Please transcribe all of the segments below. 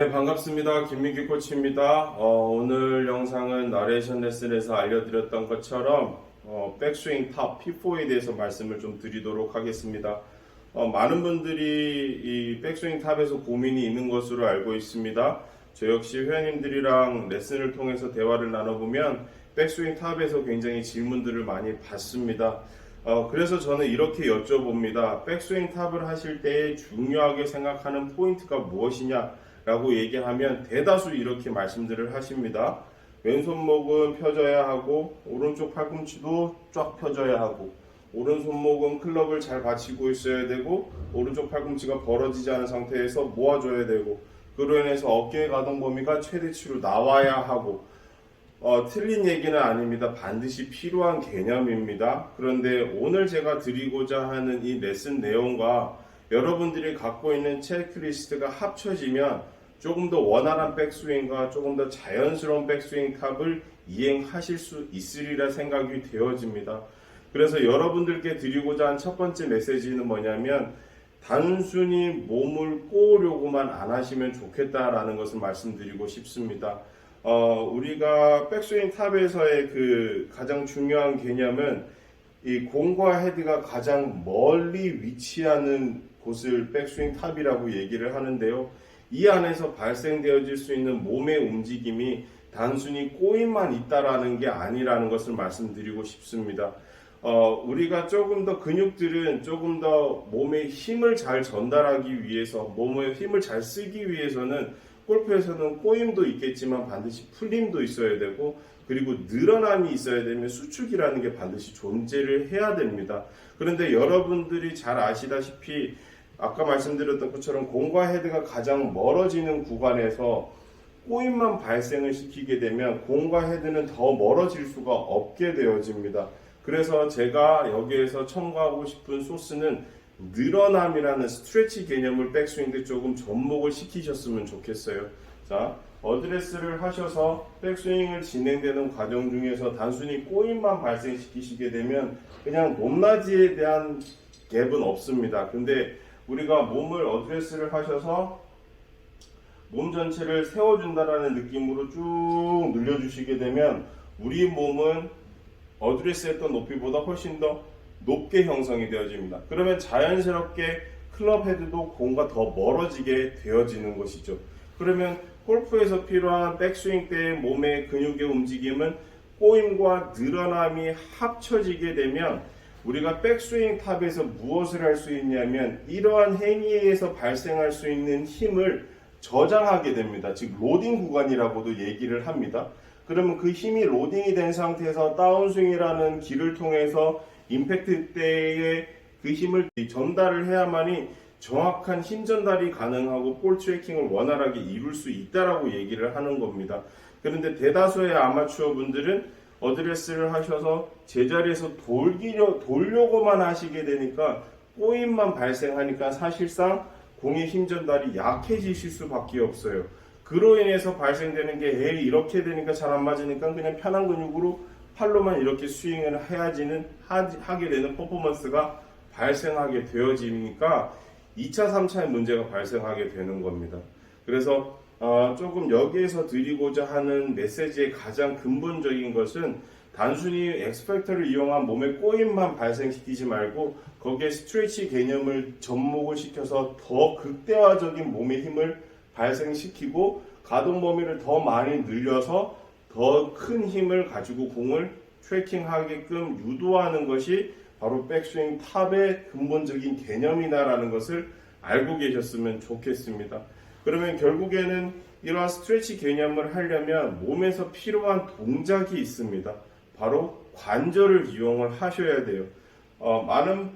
네, 반갑습니다. 김민기 코치입니다. 오늘 영상은 나레이션 레슨에서 알려드렸던 것처럼 백스윙 탑 P4에 대해서 말씀을 좀 드리도록 하겠습니다. 많은 분들이 이 백스윙 탑에서 고민이 있는 것으로 알고 있습니다. 저 역시 회원님들이랑 레슨을 통해서 대화를 나눠보면 백스윙 탑에서 굉장히 질문들을 많이 받습니다. 그래서 저는 이렇게 여쭤봅니다. 백스윙 탑을 하실 때 중요하게 생각하는 포인트가 무엇이냐? 라고 얘기하면 대다수 이렇게 말씀들을 하십니다. 왼손목은 펴져야 하고 오른쪽 팔꿈치도 쫙 펴져야 하고 오른손목은 클럽을 잘 받치고 있어야 되고 오른쪽 팔꿈치가 벌어지지 않은 상태에서 모아줘야 되고 그로 인해서 어깨의 가동 범위가 최대치로 나와야 하고 틀린 얘기는 아닙니다. 반드시 필요한 개념입니다. 그런데 오늘 제가 드리고자 하는 이 레슨 내용과 여러분들이 갖고 있는 체크리스트가 합쳐지면 조금 더 원활한 백스윙과 조금 더 자연스러운 백스윙 탑을 이행하실 수 있으리라 생각이 되어집니다. 그래서 여러분들께 드리고자 한 첫 번째 메시지는 뭐냐면 단순히 몸을 꼬으려고만 안 하시면 좋겠다라는 것을 말씀드리고 싶습니다. 우리가 백스윙 탑에서의 그 가장 중요한 개념은 이 공과 헤드가 가장 멀리 위치하는 곳을 백스윙 탑이라고 얘기를 하는데요. 이 안에서 발생되어질 수 있는 몸의 움직임이 단순히 꼬임만 있다라는 게 아니라는 것을 말씀드리고 싶습니다. 우리가 조금 더 근육들은 조금 더 몸에 힘을 잘 전달하기 위해서 몸에 힘을 잘 쓰기 위해서는 골프에서는 꼬임도 있겠지만 반드시 풀림도 있어야 되고 그리고 늘어남이 있어야 되면 수축이라는 게 반드시 존재를 해야 됩니다. 그런데 여러분들이 잘 아시다시피 아까 말씀드렸던 것처럼 공과 헤드가 가장 멀어지는 구간에서 꼬임만 발생을 시키게 되면 공과 헤드는 더 멀어질 수가 없게 되어집니다. 그래서 제가 여기에서 첨가하고 싶은 소스는 늘어남이라는 스트레치 개념을 백스윙 때 조금 접목을 시키셨으면 좋겠어요. 자, 어드레스를 하셔서 백스윙을 진행되는 과정 중에서 단순히 꼬임만 발생시키시게 되면 그냥 높낮이에 대한 갭은 없습니다. 근데 우리가 몸을 어드레스를 하셔서 몸 전체를 세워준다라는 느낌으로 쭉 늘려주시게 되면 우리 몸은 어드레스했던 높이보다 훨씬 더 높게 형성이 되어집니다. 그러면 자연스럽게 클럽 헤드도 공과 더 멀어지게 되어지는 것이죠. 그러면 골프에서 필요한 백스윙 때의 몸의 근육의 움직임은 꼬임과 늘어남이 합쳐지게 되면 우리가 백스윙 탑에서 무엇을 할 수 있냐면 이러한 행위에서 발생할 수 있는 힘을 저장하게 됩니다. 즉 로딩 구간이라고도 얘기를 합니다. 그러면 그 힘이 로딩이 된 상태에서 다운스윙이라는 길을 통해서 임팩트 때에 그 힘을 전달을 해야만이 정확한 힘 전달이 가능하고 볼 트래킹을 원활하게 이룰 수 있다라고 얘기를 하는 겁니다. 그런데 대다수의 아마추어 분들은 어드레스를 하셔서 제자리에서 돌려고만 하시게 되니까 꼬임만 발생하니까 사실상 공의 힘 전달이 약해지실 수밖에 없어요. 그로 인해서 발생되는 게 에이 이렇게 되니까 잘 안 맞으니까 그냥 편한 근육으로 팔로만 이렇게 스윙을 하게 되는 퍼포먼스가 발생하게 되어지니까 2차, 3차의 문제가 발생하게 되는 겁니다. 그래서 조금 여기에서 드리고자 하는 메시지의 가장 근본적인 것은 단순히 엑스팩터를 이용한 몸의 꼬임만 발생시키지 말고 거기에 스트레치 개념을 접목을 시켜서 더 극대화적인 몸의 힘을 발생시키고 가동 범위를 더 많이 늘려서 더 큰 힘을 가지고 공을 트래킹하게끔 유도하는 것이 바로 백스윙 탑의 근본적인 개념이다라는 것을 알고 계셨으면 좋겠습니다. 그러면 결국에는 이러한 스트레치 개념을 하려면 몸에서 필요한 동작이 있습니다. 바로 관절을 이용을 하셔야 돼요. 많은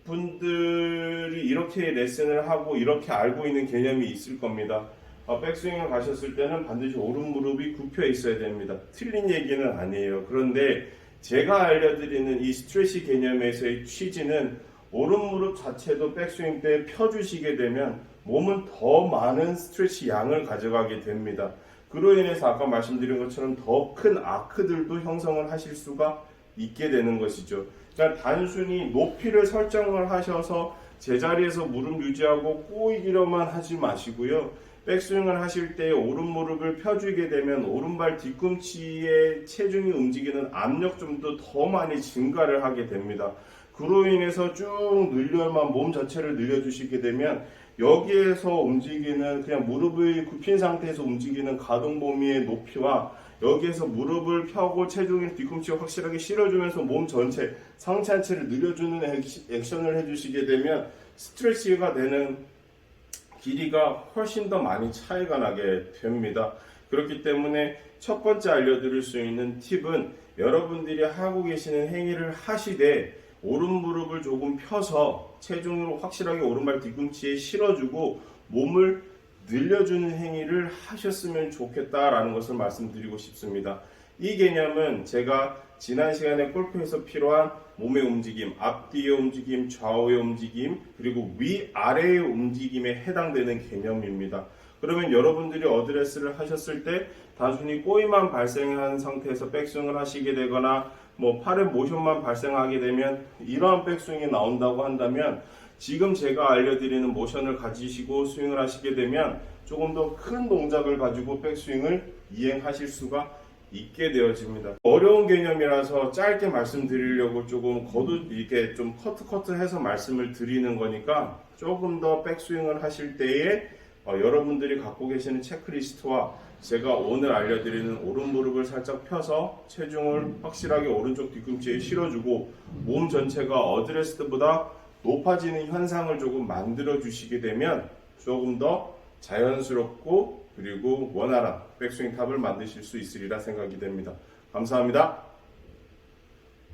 분들이 이렇게 레슨을 하고 이렇게 알고 있는 개념이 있을 겁니다. 백스윙을 가셨을 때는 반드시 오른 무릎이 굽혀 있어야 됩니다. 틀린 얘기는 아니에요. 그런데 제가 알려드리는 이 스트레치 개념에서의 취지는 오른 무릎 자체도 백스윙 때 펴주시게 되면 몸은 더 많은 스트레치 양을 가져가게 됩니다. 그로 인해서 아까 말씀드린 것처럼 더 큰 아크들도 형성을 하실 수가 있게 되는 것이죠. 그러니까 단순히 높이를 설정을 하셔서 제자리에서 무릎 유지하고 꼬이기로만 하지 마시고요. 백스윙을 하실 때 오른 무릎을 펴주게 되면 오른발 뒤꿈치에 체중이 움직이는 압력점도 더 많이 증가를 하게 됩니다. 그로 인해서 쭉 늘려만 몸 전체를 늘려주시게 되면 여기에서 움직이는 그냥 무릎을 굽힌 상태에서 움직이는 가동 범위의 높이와 여기에서 무릎을 펴고 체중을 뒤꿈치에 확실하게 실어주면서 몸 전체 상체 하체를 늘려주는 액션을 해주시게 되면 스트레치가 되는 길이가 훨씬 더 많이 차이가 나게 됩니다. 그렇기 때문에 첫 번째 알려드릴 수 있는 팁은 여러분들이 하고 계시는 행위를 하시되 오른 무릎을 조금 펴서 체중을 확실하게 오른발 뒤꿈치에 실어주고 몸을 늘려주는 행위를 하셨으면 좋겠다라는 것을 말씀드리고 싶습니다. 이 개념은 제가 지난 시간에 골프에서 필요한 몸의 움직임, 앞뒤의 움직임, 좌우의 움직임, 그리고 위아래의 움직임에 해당되는 개념입니다. 그러면 여러분들이 어드레스를 하셨을 때 단순히 꼬임만 발생한 상태에서 백스윙을 하시게 되거나 팔의 모션만 발생하게 되면 이러한 백스윙이 나온다고 한다면 지금 제가 알려드리는 모션을 가지시고 스윙을 하시게 되면 조금 더 큰 동작을 가지고 백스윙을 이행하실 수가 있게 되어집니다. 어려운 개념이라서 짧게 말씀드리려고 조금 이렇게 좀 커트해서 말씀을 드리는 거니까 조금 더 백스윙을 하실 때에 여러분들이 갖고 계시는 체크리스트와 제가 오늘 알려드리는 오른 무릎을 살짝 펴서 체중을 확실하게 오른쪽 뒤꿈치에 실어주고 몸 전체가 어드레스트보다 높아지는 현상을 조금 만들어 주시게 되면 조금 더 자연스럽고 그리고 원활한 백스윙 탑을 만드실 수 있으리라 생각이 됩니다. 감사합니다.